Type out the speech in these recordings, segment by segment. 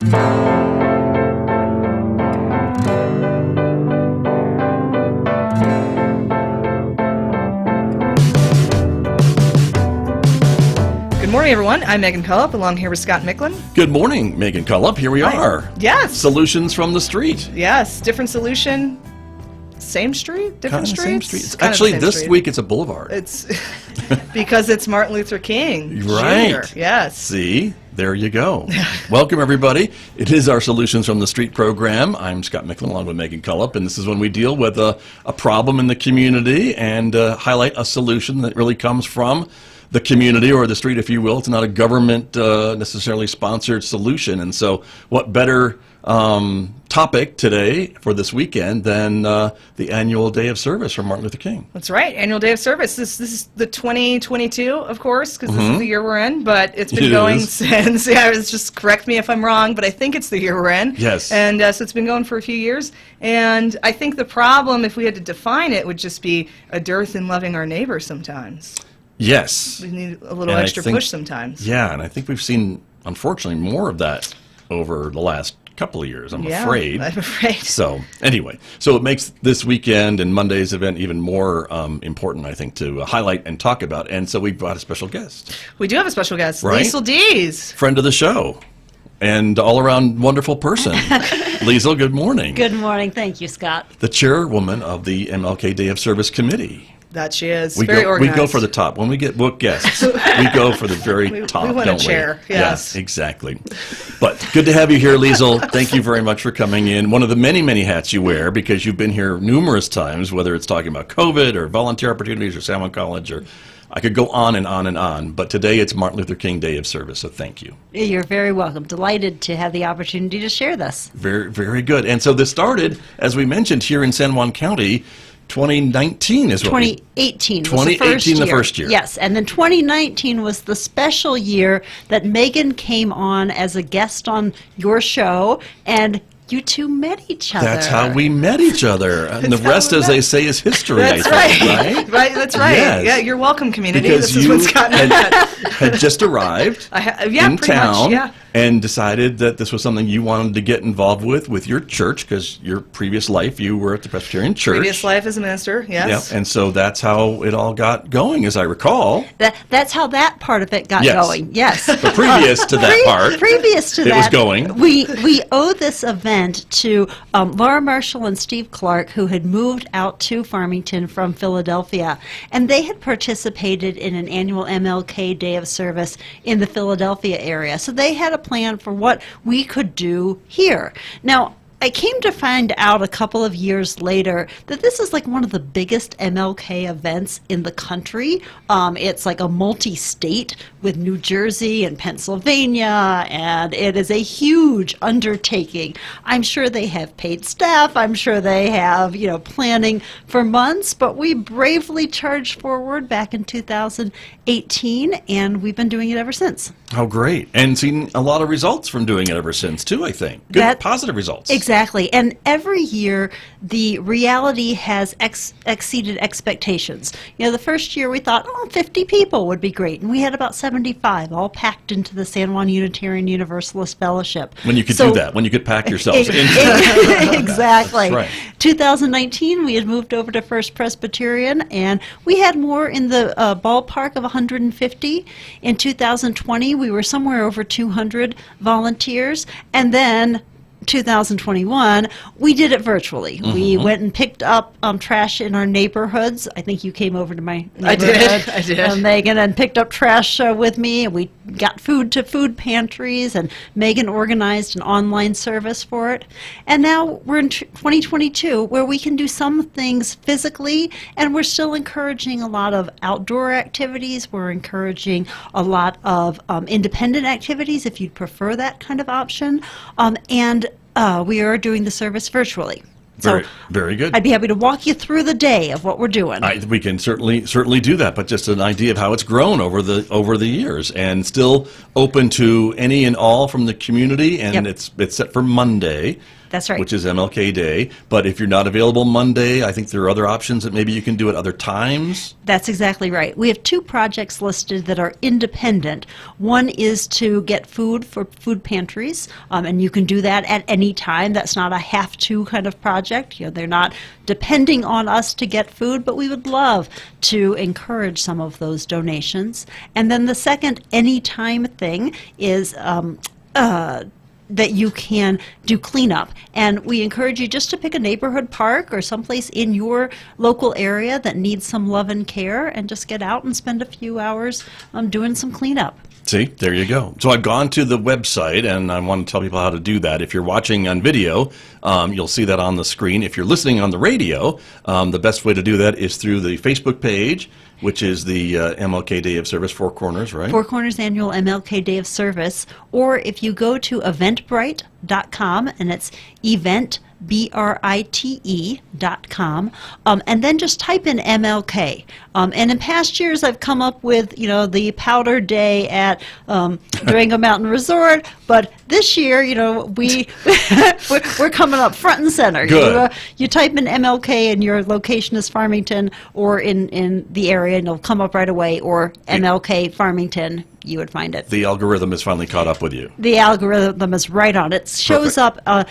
Good morning, everyone. I'm Megan Cullop, along here with Scott Michlin. Good morning, Megan Cullop. Here we are. Yes. Solutions from the street. Yes. Different solution. Same street? Different streets? Same street. Actually, this week it's a boulevard. It's because it's Martin Luther King Right. Jr. Yes. See? There you go. Welcome, everybody. It is our Solutions from the Street program. I'm Scott Michlin, along with Megan Cullop, and this is when we deal with a problem in the community and highlight a solution that really comes from the community or the street, if you will. It's not a government necessarily sponsored solution. And so what better topic today for this weekend than the annual day of service for Martin Luther King? That's right. Annual day of service. This is the 2022, of course, because this is the year we're in, but it's been going since, just correct me if I'm wrong, but I think it's the year we're in. Yes. And so it's been going for a few years. And I think the problem, if we had to define it, would just be a dearth in loving our neighbors sometimes. Yes. We need a little extra push sometimes. Yeah, and I think we've seen, unfortunately, more of that over the last couple of years, I'm afraid. I'm afraid. So, anyway, so it makes this weekend and Monday's event even more important, I think, to highlight and talk about. And so we've got a special guest. We do have a special guest, Right? Liesl Dees. Friend of the show and all-around wonderful person. Liesl, good morning. Good morning. Thank you, Scott. The chairwoman of the MLK Day of Service Committee. That she is. We Very organized. We go for the top. When we get book guests, we go for the very top, we want don't a chair, we? yes. Exactly. But good to have you here, Liesl. Thank you very much for coming in. One of the many, many hats you wear, because you've been here numerous times, whether it's talking about COVID or volunteer opportunities or San Juan College, or I could go on and on and on. But today it's Martin Luther King Day of Service, so thank you. You're very welcome. Delighted to have the opportunity to share this. Very, very good. And so this started, as we mentioned, here in San Juan County. 2019 is what 2018 was 2018 the first year. Yes, and then 2019 was the special year that Megan came on as a guest on your show, and you two met each other. That's how we met each other. And the rest, as they say, is history, That's I think, right. Right, that's right. Yes. Yeah, you're welcome, community. Because this is what's gotten had just arrived in town and decided that this was something you wanted to get involved with your church, because your previous life, you were at the Presbyterian Church. Previous life as a minister, yes. Yeah, and so that's how it all got going, as I recall. That's how that part of it got going. Yes. But previous to that part, previous to that, it was going. We owe this event to Laura Marshall and Steve Clark, who had moved out to Farmington from Philadelphia, and they had participated in an annual MLK Day of Service in the Philadelphia area. So they had a plan for what we could do here. Now, I came to find out a couple of years later that this is like one of the biggest MLK events in the country. It's like a multi-state with New Jersey and Pennsylvania, and it is a huge undertaking. I'm sure they have paid staff. I'm sure they have, planning for months, but we bravely charged forward back in 2018, and we've been doing it ever since. Oh, great. And seen a lot of results from doing it ever since, too, I think. Good, positive results. Exactly. And every year, the reality has exceeded expectations. The first year we thought, 50 people would be great. And we had about 75, all packed into the San Juan Unitarian Universalist Fellowship. When you could do that, when you could pack yourselves into Exactly. Right. 2019, we had moved over to First Presbyterian, and we had more in the ballpark of 150. In 2020, we were somewhere over 200 volunteers. And then 2021, we did it virtually. We went and picked up trash in our neighborhoods. I think you came over to my neighborhood. I did. Megan, and picked up trash with me. We got food to food pantries, and Megan organized an online service for it. And now we're in 2022, where we can do some things physically, and we're still encouraging a lot of outdoor activities. We're encouraging a lot of independent activities, if you'd prefer that kind of option. And we are doing the service virtually. So very good. I'd be happy to walk you through the day of what we're doing. We can certainly do that, but just an idea of how it's grown over the years, and still open to any and all from the community. And it's set for Monday. That's right. Which is MLK Day. But if you're not available Monday, I think there are other options that maybe you can do at other times. That's exactly right. We have 2 projects listed that are independent. One is to get food for food pantries, and you can do that at any time. That's not a have-to kind of project. They're not depending on us to get food, but we would love to encourage some of those donations. And then the second anytime thing is that you can do cleanup. And we encourage you just to pick a neighborhood park or someplace in your local area that needs some love and care, and just get out and spend a few hours doing some cleanup. See, there you go. So I've gone to the website, and I want to tell people how to do that. If you're watching on video, you'll see that on the screen. If you're listening on the radio, the best way to do that is through the Facebook page, which is the MLK Day of Service, Four Corners, right? Four Corners Annual MLK Day of Service. Or if you go to eventbrite.com, and it's eventbrite.com, and then just type in MLK. And in past years, I've come up with, the Powder Day at Durango Mountain Resort, but this year, we're coming up front and center. Good. You type in MLK and your location is Farmington or in the area, and it'll come up right away, or MLK Farmington. You would find it. The algorithm has finally caught up with you. The algorithm is right on. It shows Perfect. up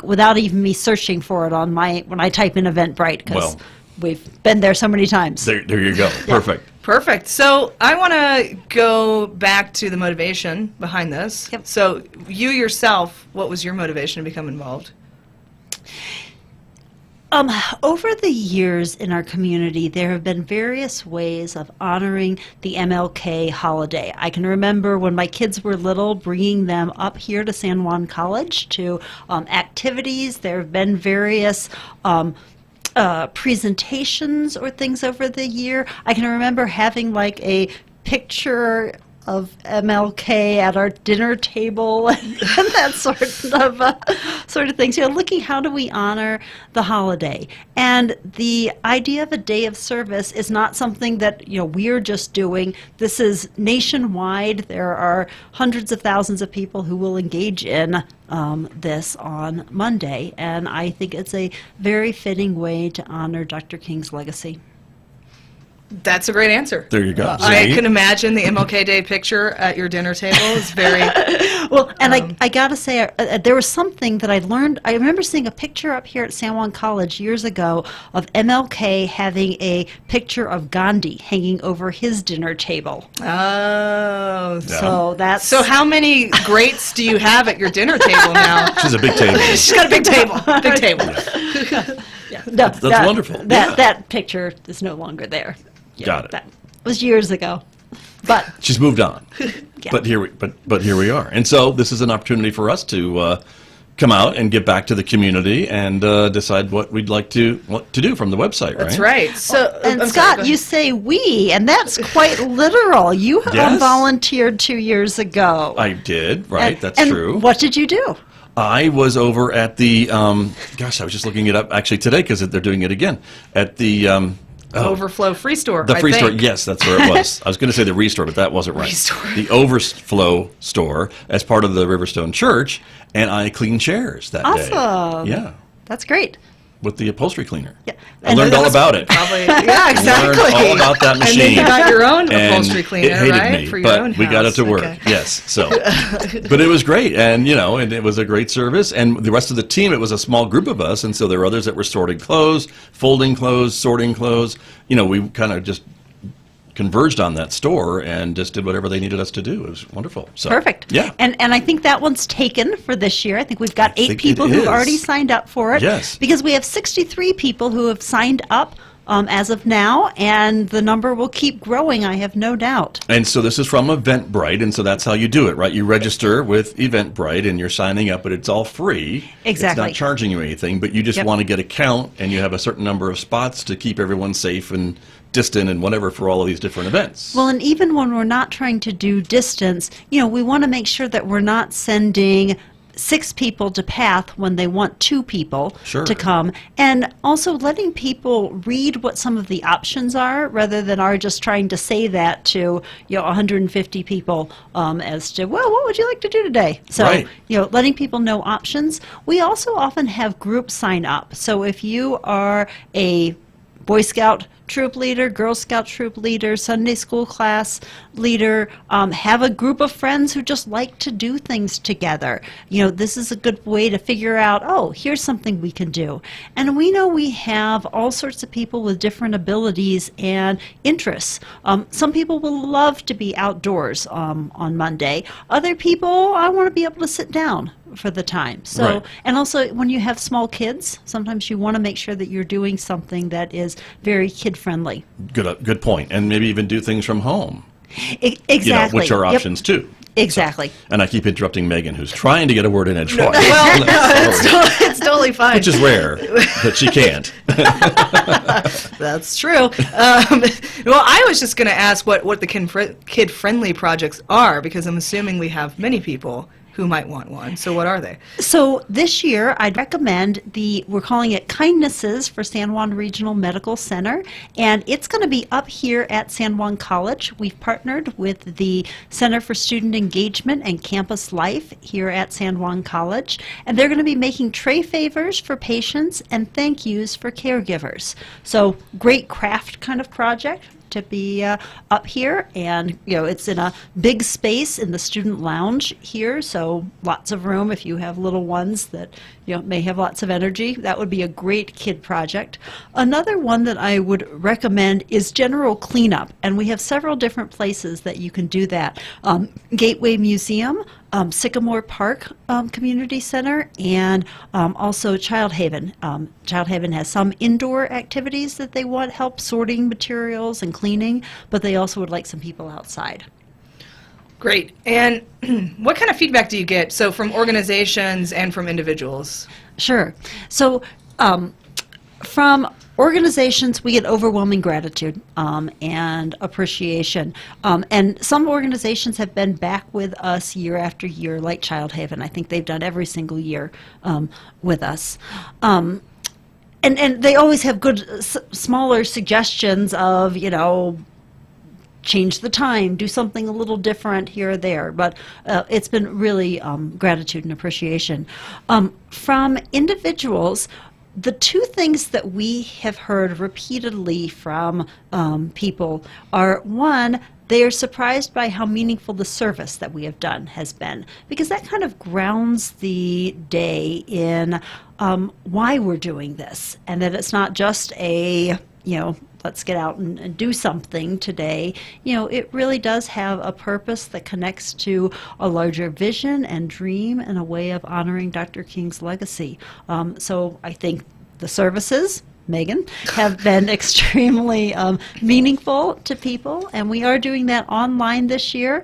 without even me searching for it on when I type in Eventbrite, because we've been there so many times. There you go. Perfect. Perfect. So I want to go back to the motivation behind this. Yep. So you yourself, what was your motivation to become involved? Over the years in our community, there have been various ways of honoring the MLK holiday. I can remember when my kids were little, bringing them up here to San Juan College to activities. There have been various presentations or things over the year. I can remember having a picture of MLK at our dinner table and that sort of things. Looking how do we honor the holiday, and the idea of a day of service is not something that we're just doing. This is nationwide. There are hundreds of thousands of people who will engage in this on Monday, and I think it's a very fitting way to honor Dr. King's legacy. That's a great answer. There you go. I can imagine the MLK Day picture at your dinner table is very... Well, and I got to say, there was something that I learned. I remember seeing a picture up here at San Juan College years ago of MLK having a picture of Gandhi hanging over his dinner table. Oh. So that's... So how many greats do you have at your dinner table now? She's a big table. She's got a big table. Big table. Yeah. That's wonderful. That picture is no longer there. Got it. That was years ago. But she's moved on. Yeah. But here we are. And so this is an opportunity for us to come out and give back to the community and decide what we'd like to do from the website, right? That's right. So, and I'm Scott, sorry, you say we, and that's quite literal. You Yes. volunteered 2 years ago. I did, right? That's and true. What did you do? I was over at the, I was just looking it up actually today because they're doing it again, at the... Overflow Free Store. The I Free Store, think. yes, that's where it was. I was going to say the Restore, but that wasn't right. Restore. The Overflow Store as part of the Riverstone Church, and I cleaned chairs that day. Awesome. Yeah, That's great. with the upholstery cleaner. Yeah. I learned all about it. Probably, yeah, exactly. Learned all about that machine. And then you got your own And upholstery cleaner, it hated right? me, For your but own we got it house. to work. Okay. Yes, so, but it was great, and and it was a great service. And the rest of the team, it was a small group of us, and so there were others that were sorting clothes, folding clothes, sorting clothes. We kind of just converged on that store and just did whatever they needed us to do. It was wonderful. So, Perfect. Yeah. And I think that one's taken for this year. I think we've got 8 think people it who've is. already signed up for it. Yes. Because we have 63 people who have signed up as of now, and the number will keep growing, I have no doubt. And so this is from Eventbrite, and so that's how you do it, right? You register with Eventbrite, and you're signing up, but it's all free. Exactly. It's not charging you anything, but you just Yep. want to get a count, and you have a certain number of spots to keep everyone safe and distant and whatever for all of these different events. Well, and even when we're not trying to do distance, we want to make sure that we're not sending 6 people to path when they want 2 people Sure. to come, and also letting people read what some of the options are rather than our just trying to say that to 150 people as to, well, what would you like to do today? So Right. letting people know options. We also often have groups sign up. So if you are a Boy Scout troop leader, Girl Scout troop leader, Sunday school class leader, have a group of friends who just like to do things together. This is a good way to figure out, oh, here's something we can do. And we know we have all sorts of people with different abilities and interests. Some people will love to be outdoors on Monday. Other people, I want to be able to sit down for the time. So, Right. and also when you have small kids, sometimes you want to make sure that you're doing something that is very kid-friendly. Good point. And maybe even do things from home. Exactly. Which are Yep. options too. Exactly. And I keep interrupting Megan, who's trying to get a word in edgewise. Well, it's totally fine. Which is rare, but she can't. That's true. Well, I was just going to ask what the kid-friendly projects are, because I'm assuming we have many people who might want one. So what are they? So this year, I'd recommend we're calling it Kindnesses for San Juan Regional Medical Center, and it's going to be up here at San Juan College. We've partnered with the Center for Student Engagement and Campus Life here at San Juan College, and they're going to be making tray favors for patients and thank yous for caregivers. So great craft kind of project to be up here, and it's in a big space in the student lounge here, so lots of room if you have little ones that may have lots of energy. That would be a great kid project. Another one that I would recommend is general cleanup, and we have several different places that you can do that. Gateway Museum, Sycamore Park Community Center, and also Child Haven. Child Haven has some indoor activities that they want help sorting materials and cleaning, but they also would like some people outside. Great. And what kind of feedback do you get? So from organizations and from individuals? Sure. So from organizations, we get overwhelming gratitude and appreciation. And some organizations have been back with us year after year, like Child Haven. I think they've done every single year with us. And they always have good, smaller suggestions of, change the time, do something a little different here or there. But it's been really gratitude and appreciation. From individuals, the 2 things that we have heard repeatedly from people are, one, they are surprised by how meaningful the service that we have done has been, because that kind of grounds the day in why we're doing this, and that it's not just a, let's get out and do something today. It really does have a purpose that connects to a larger vision and dream and a way of honoring Dr. King's legacy. So I think the services, Megan, have been extremely meaningful to people, and we are doing that online this year,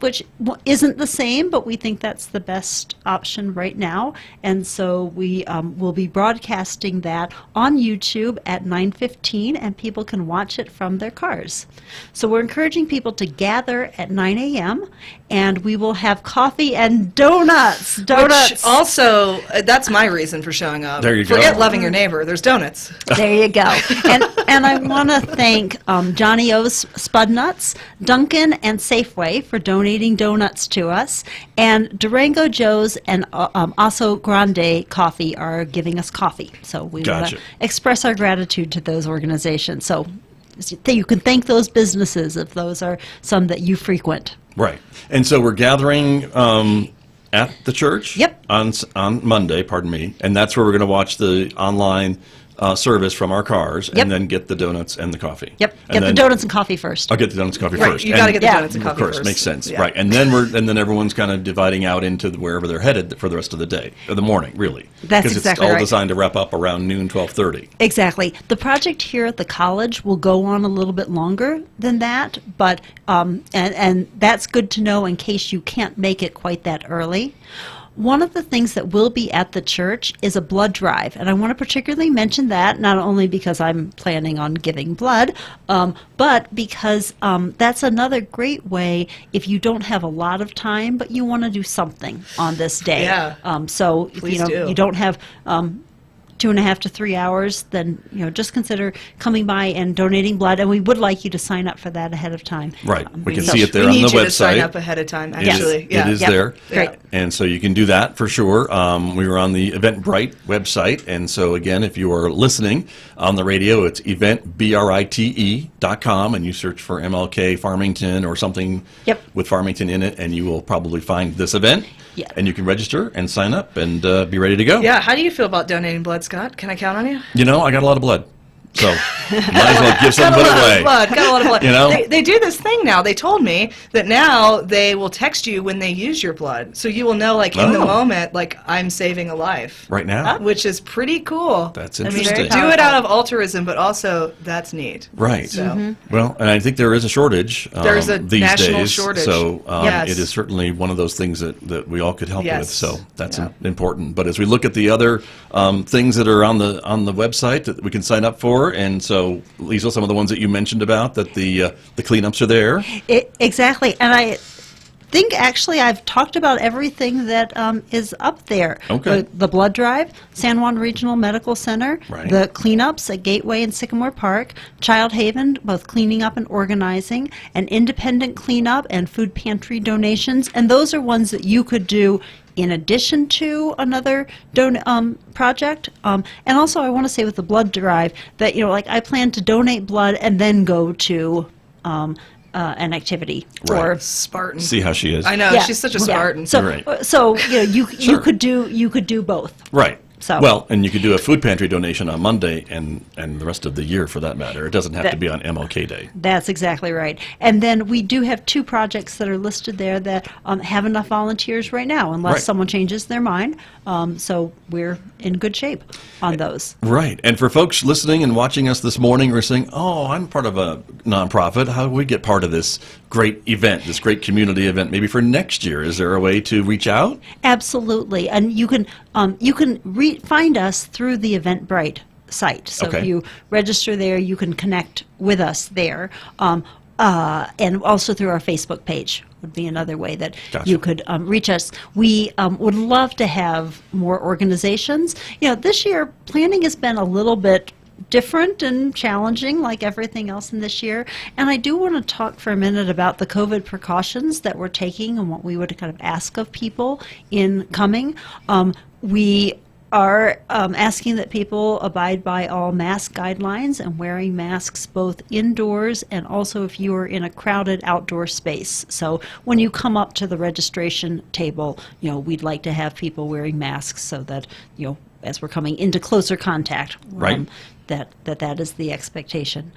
which isn't the same, but we think that's the best option right now. And so we will be broadcasting that on YouTube at 9:15, and people can watch it from their cars. So we're encouraging people to gather at 9 a.m., and we will have coffee and donuts. Which also, that's my reason for showing up. There you go. Forget loving your neighbor. There's donuts. There you go. And I want to thank Johnny O's Spud Nuts, Dunkin', and Safeway for donating donuts to us. And Durango Joe's and Aso Grande Coffee are giving us coffee. So we want Gotcha. to express our gratitude to those organizations. So you can thank those businesses if those are some that you frequent. Right. And so we're gathering at the church. Yep. On Monday, and that's where we're going to watch the online service from our cars, Yep. and then get the donuts and the coffee. Yep. And Get the then donuts and coffee first. I'll get the donuts and coffee Right, first. you got to get the Yeah. donuts and coffee Of course, first. makes sense. Yeah. Right. And then everyone's kind of dividing out into wherever they're headed for the rest of the day, or the morning, really. That's Because exactly it's all right. designed to wrap up around noon, 12:30. Exactly. The project here at the college will go on a little bit longer than that, but and that's good to know in case you can't make it quite that early. one of the things that will be at the church is a blood drive. And I want to particularly mention that, not only because I'm planning on giving blood, but because that's another great way if you don't have a lot of time, but you want to do something on this day. Yeah. So if Please do. you don't have 2.5 to 3 hours, then just consider coming by and donating blood, and we would like you to sign up for that ahead of time. Right. We can so- see it there we on need the you website. to sign up ahead of time, It is- actually. It is Yep. there. Great. And so you can do that for sure. We were on the Eventbrite website. And so, again, if you are listening on the radio, it's eventbrite.com, and you search for MLK Farmington or something Yep. with Farmington in it, and you will probably find this event. Yeah. And you can register and sign up and be ready to go. Yeah, how do you feel about donating blood, Scott? Can I count on you? You know, I got a lot of blood. So might as well give some Got of a it lot away. of blood. Got a lot of blood. You know? They do this thing now. They told me that now they will text you when they use your blood, so you will know, like in the Oh. moment, like I'm saving a life. Right now? Which is pretty cool. That's I interesting. mean, do it out of altruism, but also that's neat. Right. So. Well, and I think there is a shortage There's a these national days. shortage. So Yes. it is certainly one of those things that we all could help Yes. with. So that's Yeah. important. But as we look at the other things that are on the website that we can sign up for, and so Liesl, some of the ones that you mentioned about that the cleanups are there. Exactly, and I think actually I've talked about everything that is up there. Okay. The blood drive, San Juan Regional Medical Center, Right. the cleanups at Gateway and Sycamore Park, Child Haven, both cleaning up and organizing, an independent cleanup, and food pantry donations. And those are ones that you could do in addition to another project. And also I want to say with the blood drive that, like I plan to donate blood and then go to an activity. Right. Or Spartan. See how she is. I know, Yeah. she's such a Yeah. Spartan. So, Right. so you Sure. could do both. Right. So- Well, and you could do a food pantry donation on Monday and the rest of the year for that matter. It doesn't have to That- be on MLK Day. That's exactly right. And then we do have 2 projects that are listed there that have enough volunteers right now, unless Right. someone changes their mind. So we're in good shape on those. Right. And for folks listening and watching us this morning who are saying, oh, I'm part of a nonprofit, how do we get part of this great event, this great community event, maybe for next year? Is there a way to reach out? Absolutely, and you can find us through the Eventbrite site. So Okay. if you register there, you can connect with us there, and also through our Facebook page would be another way that Gotcha. you could reach us. We would love to have more organizations. This year planning has been a little bit different and challenging, like everything else in this year. And I do want to talk for a minute about the COVID precautions that we're taking and what we would kind of ask of people in coming. We are asking that people abide by all mask guidelines and wearing masks both indoors and also if you are in a crowded outdoor space. So when you come up to the registration table, we'd like to have people wearing masks so that, as we're coming into closer contact, Right. that is the expectation.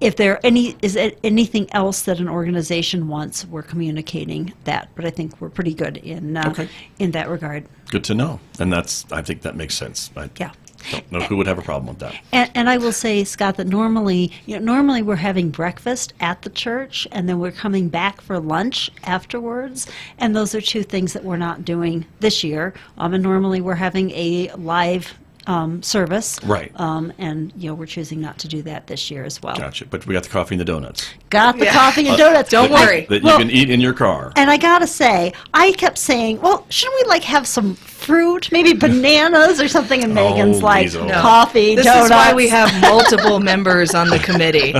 If there is anything else that an organization wants, we're communicating that. But I think we're pretty good in Okay. in that regard. Good to know. And I think that makes sense. I Yeah. don't know who would have a problem with that. And I will say, Scott, that normally we're having breakfast at the church, and then we're coming back for lunch afterwards. And those are 2 things that we're not doing this year. And normally we're having a live service. Right. And we're choosing not to do that this year as well. Gotcha. But we got the coffee and the donuts. Got the Yeah. coffee and donuts. Don't worry. That Well- you can eat in your car. And I gotta say, I kept saying, well, shouldn't we have some fruit, maybe bananas or something? And Megan's Liesl. No. coffee, This donuts. is why we have multiple members on the committee.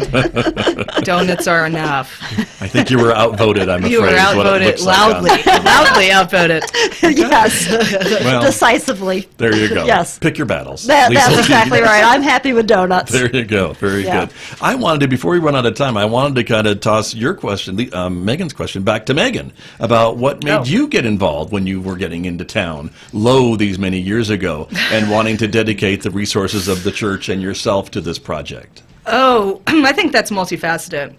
Donuts are enough. I think you were outvoted, I'm afraid. You were is what it outvoted looks like on- loudly outvoted. Yes, Well, decisively. there you go. Yes. Pick your battles. That's Liesl exactly Dees. right. I'm happy with donuts. There you go. Very Yeah. good. I wanted to, before we run out of time, I wanted to kind of toss your question, Megan's question, back to Megan about what made Oh. you get involved when you were getting into town, these many years ago, and wanting to dedicate the resources of the church and yourself to this project. Oh, I think that's multifaceted.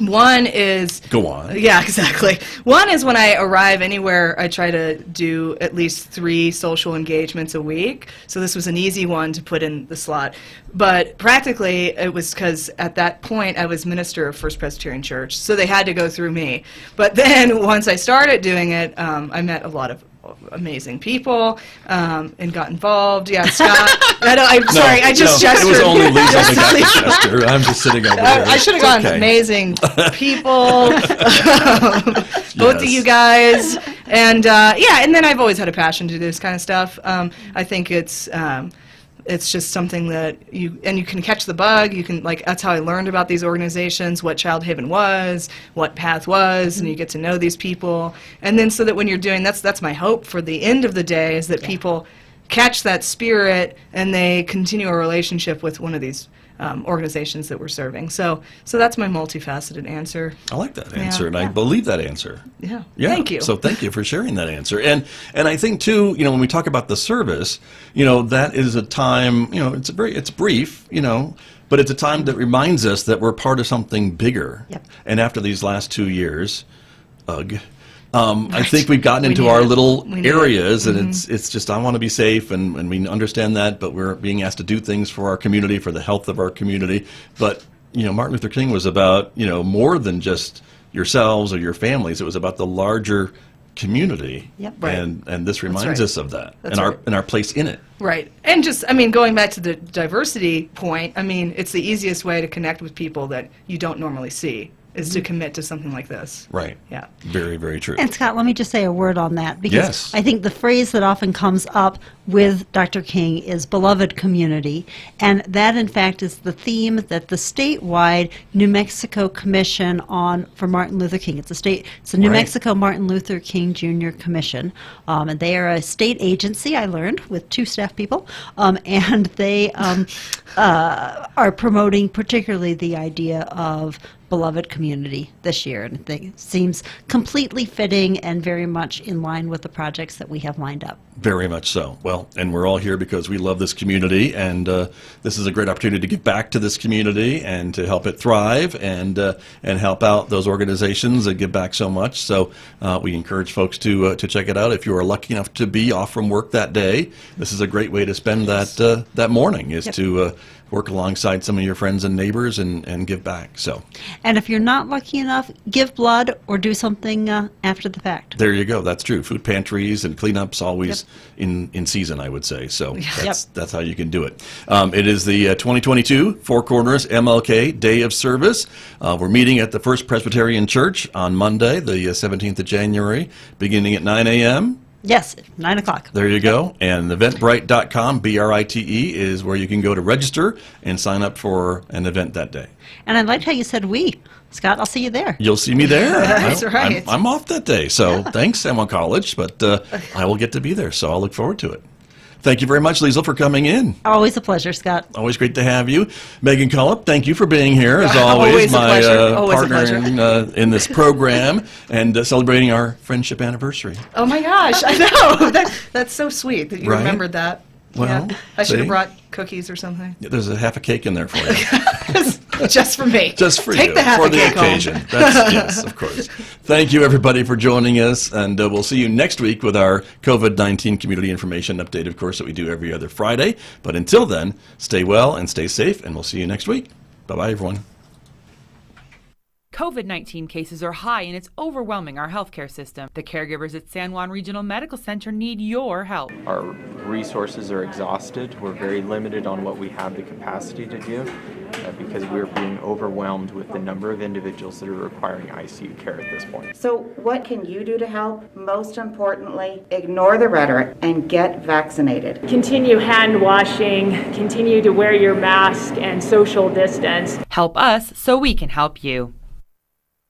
One is... Go on. Yeah, exactly. One is when I arrive anywhere, I try to do at least 3 social engagements a week. So this was an easy one to put in the slot. But practically, it was because at that point, I was minister of First Presbyterian Church, so they had to go through me. But then once I started doing it, I met a lot of amazing people and got involved. Yeah, Scott. I'm sorry, I just gestured. It was only Liesl that got the gesture. I'm just sitting over there. I should have gone. Okay. Amazing people, both of you guys, and and then I've always had a passion to do this kind of stuff. I think it's just something that you can catch the bug. You can, like, that's how I learned about these organizations, what Child Haven was, what Path was, and you get to know these people. And then so that when you're doing, that's my hope for the end of the day, is that people catch that spirit and they continue a relationship with one of these organizations that we're serving. So that's my multifaceted answer. I like that answer, and I believe that answer. Yeah. Yeah. Thank you. So thank you for sharing that answer. And I think too, when we talk about the service, that is a time, it's brief, but it's a time that reminds us that we're part of something bigger. Yep. And after these last 2 years, I think we've gotten into our little areas, and it's just, I want to be safe, and we understand that, but we're being asked to do things for our community, for the health of our community. But, Martin Luther King was about, more than just yourselves or your families. It was about the larger community. Yep. Right. And this reminds right. us of that, That's right. and our place in it. Right. And just, going back to the diversity point, it's the easiest way to connect with people that you don't normally see, is to commit to something like this. Right. Yeah. Very, very true. And Scott, let me just say a word on that, because Yes. I think the phrase that often comes up with Dr. King is beloved community, and that in fact is the theme that the statewide New Mexico Commission for Martin Luther King. It's a New Right. Mexico Martin Luther King Jr. Commission, and they are a state agency, I learned, with 2 staff people, and they are promoting particularly the idea of beloved community this year, and I think it seems completely fitting and very much in line with the projects that we have lined up. Very much so. Well, and we're all here because we love this community, and this is a great opportunity to give back to this community and to help it thrive and help out those organizations that give back so much. So we encourage folks to check it out. If you are lucky enough to be off from work that day, this is a great way to spend that morning, is to work alongside some of your friends and neighbors and give back. So, And if you're not lucky enough, give blood or do something after the fact. there you go. That's true. Food pantries and cleanups always in season, I would say. So that's how you can do it. It is the 2022 Four Corners MLK Day of Service. We're meeting at the First Presbyterian Church on Monday, the 17th of January, beginning at 9 a.m. Yes, 9 o'clock. There you go. And eventbrite.com, B-R-I-T-E, is where you can go to register and sign up for an event that day. And I liked how you said we. Scott, I'll see you there. You'll see me there. That's right. I'm off that day, so thanks, San Juan College, but I will get to be there, so I'll look forward to it. Thank you very much, Liesl, for coming in. Always a pleasure, Scott. Always great to have you. Megan Cullip, thank you for being here, as always, Always a my pleasure. Always a partner pleasure. in this program, and celebrating our friendship anniversary. Oh my gosh, I know. That's so sweet that you Right? remembered that. Well, I should see? have brought cookies or something. There's a half a cake in there for you. Just for me. Just for Take you, the half for a the cake home. occasion. Yes, of course. Thank you, everybody, for joining us, and we'll see you next week with our COVID-19 community information update, of course, that we do every other Friday. But until then, stay well and stay safe, and we'll see you next week. Bye-bye, everyone. COVID-19 cases are high and it's overwhelming our healthcare system. The caregivers at San Juan Regional Medical Center need your help. Our resources are exhausted. We're very limited on what we have the capacity to do because we're being overwhelmed with the number of individuals that are requiring ICU care at this point. So what can you do to help? Most importantly, ignore the rhetoric and get vaccinated. Continue hand washing, continue to wear your mask and social distance. Help us so we can help you.